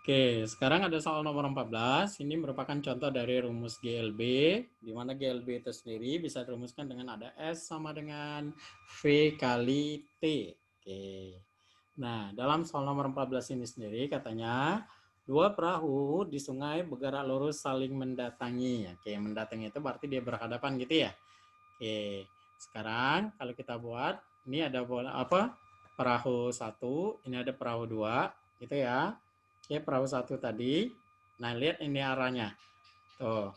Oke, sekarang ada soal nomor 14. Ini merupakan contoh dari rumus GLB, di mana GLB itu sendiri bisa dirumuskan dengan ada S sama dengan V kali T. Oke. Nah, dalam soal nomor 14 ini sendiri katanya, dua perahu di sungai bergerak lurus saling mendatangi. Oke, mendatangi itu berarti dia berhadapan gitu ya. Oke, sekarang kalau kita buat, ini ada bola apa? Perahu satu, ini ada perahu dua, gitu ya. Oke, perahu satu tadi. Nah, lihat ini arahnya. Tuh.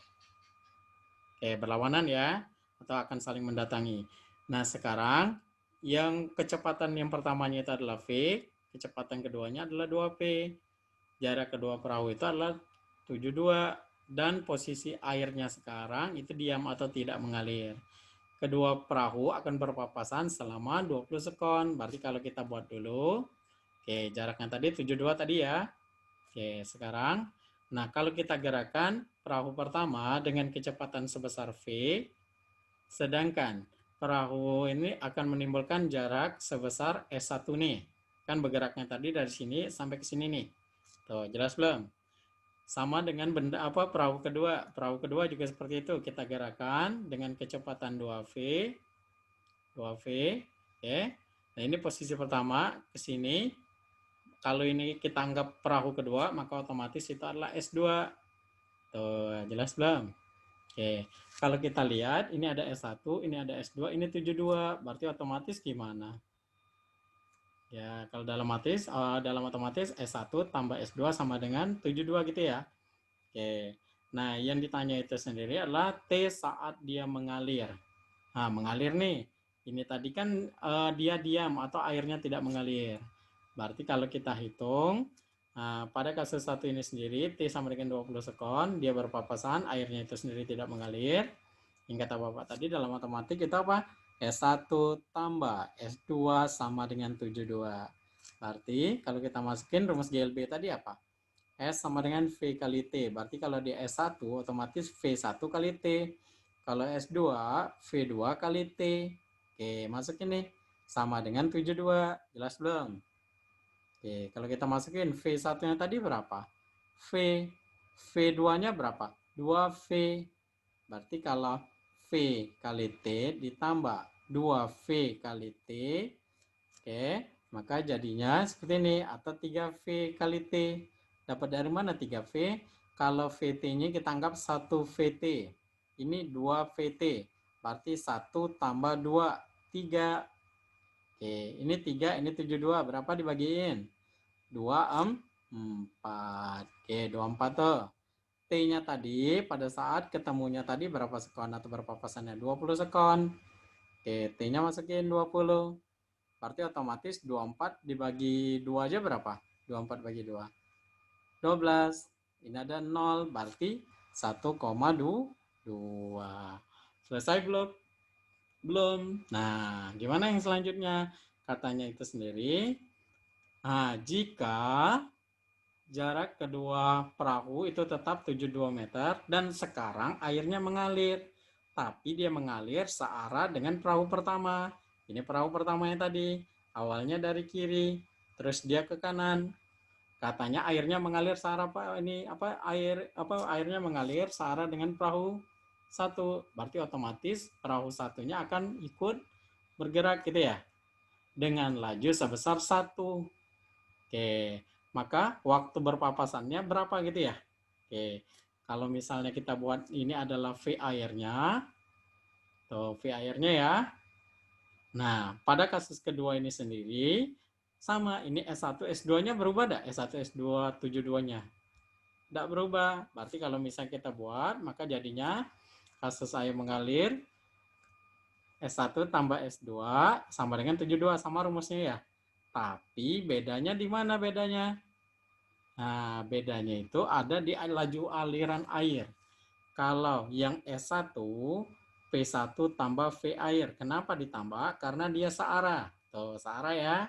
Oke, berlawanan ya. Atau akan saling mendatangi. Nah, sekarang yang kecepatan yang pertamanya itu adalah V. Kecepatan keduanya adalah 2V. Jarak kedua perahu itu adalah 72. Dan posisi airnya sekarang itu diam atau tidak mengalir. Kedua perahu akan berpapasan selama 20 sekon. Berarti kalau kita buat dulu. Oke, jaraknya tadi 72 tadi ya. Oke, sekarang, nah kalau kita gerakan perahu pertama dengan kecepatan sebesar V, sedangkan perahu ini akan menimbulkan jarak sebesar S1 nih. Kan bergeraknya tadi dari sini sampai ke sini nih. Tuh, jelas belum? Sama dengan benda apa perahu kedua. Perahu kedua juga seperti itu. Kita gerakan dengan kecepatan 2V. 2V. Oke. Nah, ini posisi pertama ke sini. Kalau ini kita anggap perahu kedua, maka otomatis itu adalah S2. Tuh, jelas belum? Oke. Kalau kita lihat, ini ada S1, ini ada S2, ini 72. Berarti otomatis gimana? Ya, kalau dalam otomatis S1 tambah S2 sama dengan 72 gitu ya. Oke. Nah, yang ditanya itu sendiri adalah T saat dia mengalir. Nah, mengalir nih. Ini tadi kan dia diam atau airnya tidak mengalir. Berarti kalau kita hitung, pada kasus satu ini sendiri, T sama dengan 20 sekon, dia berpapasan, airnya itu sendiri tidak mengalir. Yang kata Bapak tadi dalam matematik kita apa? S1 tambah S2 sama dengan 72. Berarti kalau kita masukin rumus GLB tadi apa? S sama dengan V kali T. Berarti kalau di S1 otomatis V1 kali T. Kalau S2, V2 kali T. Oke, masukin nih. Sama dengan 72. Jelas belum? Oke, kalau kita masukin V1-nya tadi berapa? V. V2-nya berapa? 2V. Berarti kalau V kali T ditambah 2V kali T. Oke, maka jadinya seperti ini. Atau 3V kali T. Dapat dari mana 3V? Kalau VT-nya kita anggap 1VT. Ini 2VT. Berarti 1 tambah 2, 3. Oke, ini 3, ini 72. Berapa dibagiin? 24. Oke, 24 tuh. T-nya tadi pada saat ketemunya tadi berapa sekon atau berapa papasannya? 20 sekon. Oke, T-nya masukin 20. Berarti otomatis 24 dibagi 2 aja berapa? 24 bagi 2. 12. Ini ada 0, berarti 1,2. Selesai belum? Belum. Nah, gimana yang selanjutnya? Katanya itu sendiri. Nah, jika jarak kedua perahu itu tetap 72 meter dan sekarang airnya mengalir. Tapi dia mengalir searah dengan perahu pertama. Ini perahu pertamanya tadi. Awalnya dari kiri, terus dia ke kanan. Katanya airnya mengalir searah airnya mengalir searah dengan perahu satu. Berarti otomatis perahu satunya akan ikut bergerak gitu ya. Dengan laju sebesar 1. Oke, maka waktu berpapasannya berapa gitu ya? Oke, kalau misalnya kita buat ini adalah V airnya, tuh V airnya ya. Nah, pada kasus kedua ini sendiri, sama, ini S1, S2-nya berubah enggak? S1, S2, 72-nya? Tidak berubah. Berarti kalau misalnya kita buat, maka jadinya kasus air mengalir, S1 tambah S2 sama dengan 72, sama rumusnya ya. Tapi bedanya di mana bedanya? Nah, bedanya itu ada di laju aliran air. Kalau yang S1, P1 tambah V air. Kenapa ditambah? Karena dia searah. Tuh, searah ya.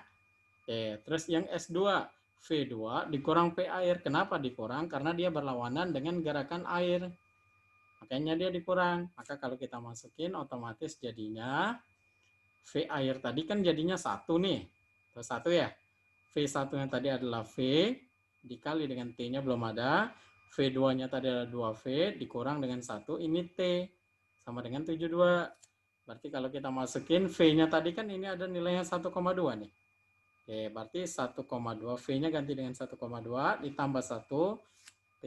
Oke, terus yang S2, V2 dikurang P air. Kenapa dikurang? Karena dia berlawanan dengan gerakan air. Makanya dia dikurang. Maka kalau kita masukin otomatis jadinya V air tadi kan jadinya 1 nih. Terus 1 ya. V1 yang tadi adalah V. dikali dengan T-nya belum ada. V2-nya tadi ada 2V dikurang dengan 1, ini T. Sama dengan 72. Berarti kalau kita masukin V-nya tadi kan ini ada nilainya 1,2 nih. Oke, berarti 1,2. V-nya ganti dengan 1,2 ditambah 1 T.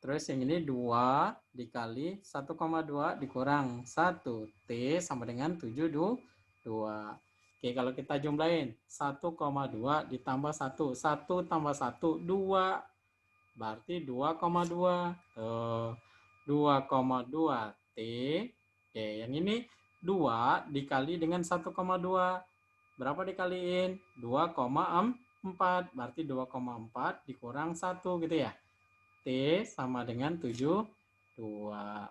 Terus yang ini 2 dikali 1,2 dikurang 1 T sama dengan 72. Oke, kalau kita jumlahin 1,2 ditambah 1. 1 tambah 1, 2. Berarti 2,2. Tuh, 2,2 T. Oke, yang ini 2 dikali dengan 1,2. Berapa dikaliin? 2,4. Berarti 2,4 dikurang 1 gitu ya. T sama dengan 72.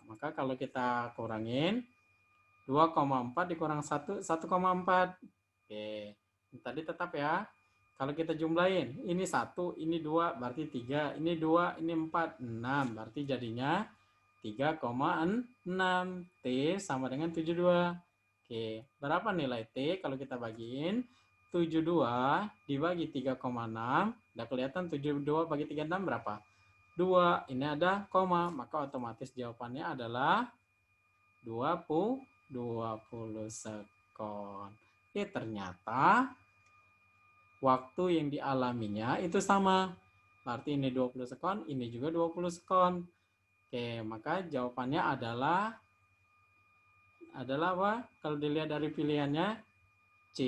Maka kalau kita kurangin 2,4 dikurang 1, 1,4. Oke, tadi tetap ya. Kalau kita jumlahin, ini 1, ini 2, berarti 3, ini 2, ini 4, 6. Berarti jadinya 3,6. T sama dengan 72. Oke, berapa nilai T kalau kita bagiin? 72 dibagi 3,6. Udah kelihatan 72 bagi 36 berapa? 2, ini ada koma, maka otomatis jawabannya adalah 20 sekon. Ternyata waktu yang dialaminya itu sama. Berarti ini 20 sekon, ini juga 20 sekon. Maka jawabannya adalah apa? Kalau dilihat dari pilihannya C.